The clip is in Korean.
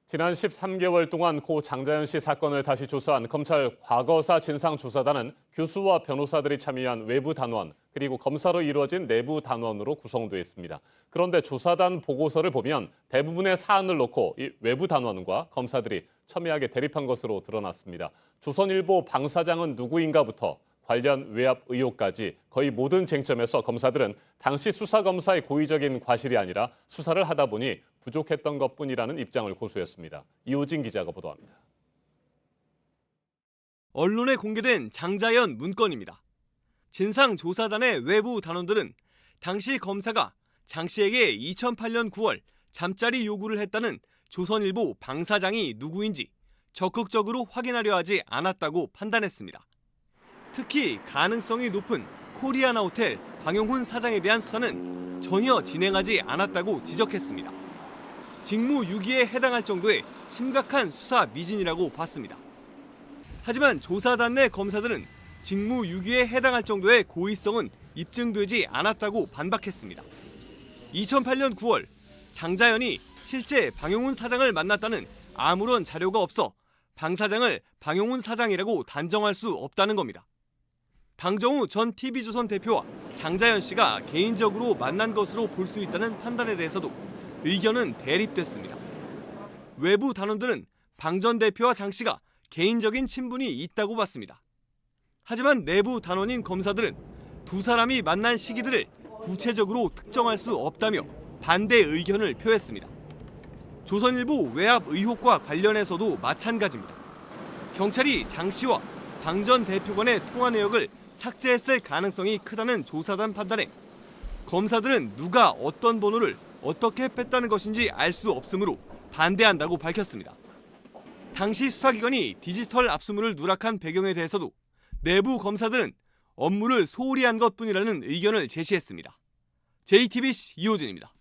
지난 13개월 동안 고 장자연 씨 사건을 다시 조사한 검찰 과거사 진상조사단은 교수와 변호사들이 참여한 외부 단원 그리고 검사로 이루어진 내부 단원으로 구성돼 있습니다. 그런데 조사단 보고서를 보면 대부분의 사안을 놓고 이 외부 단원과 검사들이 첨예하게 대립한 것으로 드러났습니다. 조선일보 방 사장은 누구인가부터 관련 외압 의혹까지 거의 모든 쟁점에서 검사들은 당시 수사검사의 고의적인 과실이 아니라 수사를 하다 보니 부족했던 것뿐이라는 입장을 고수했습니다. 이호진 기자가 보도합니다. 언론에 공개된 장자연 문건입니다. 진상조사단의 외부 단원들은 당시 검사가 장 씨에게 2008년 9월 잠자리 요구를 했다는 조선일보 방 사장이 누구인지 적극적으로 확인하려 하지 않았다고 판단했습니다. 특히 가능성이 높은 코리아나 호텔 방용훈 사장에 대한 수사는 전혀 진행하지 않았다고 지적했습니다. 직무유기에 해당할 정도의 심각한 수사 미진이라고 봤습니다. 하지만 조사단 내 검사들은 직무유기에 해당할 정도의 고의성은 입증되지 않았다고 반박했습니다. 2008년 9월 장자연이 실제 방용훈 사장을 만났다는 아무런 자료가 없어 방 사장을 방용훈 사장이라고 단정할 수 없다는 겁니다. 방정우 전 TV조선 대표와 장자연 씨가 개인적으로 만난 것으로 볼 수 있다는 판단에 대해서도 의견은 대립됐습니다. 외부 단원들은 방 전 대표와 장 씨가 개인적인 친분이 있다고 봤습니다. 하지만 내부 단원인 검사들은 두 사람이 만난 시기들을 구체적으로 특정할 수 없다며 반대 의견을 표했습니다. 조선일보 외압 의혹과 관련해서도 마찬가지입니다. 경찰이 장 씨와 방 전 대표 간의 통화 내역을 삭제했을 가능성이 크다는 조사단 판단에 검사들은 누가 어떤 번호를 어떻게 뺐다는 것인지 알 수 없으므로 반대한다고 밝혔습니다. 당시 수사기관이 디지털 압수물을 누락한 배경에 대해서도 내부 검사들은 업무를 소홀히 한 것뿐이라는 의견을 제시했습니다. JTBC 이호진입니다.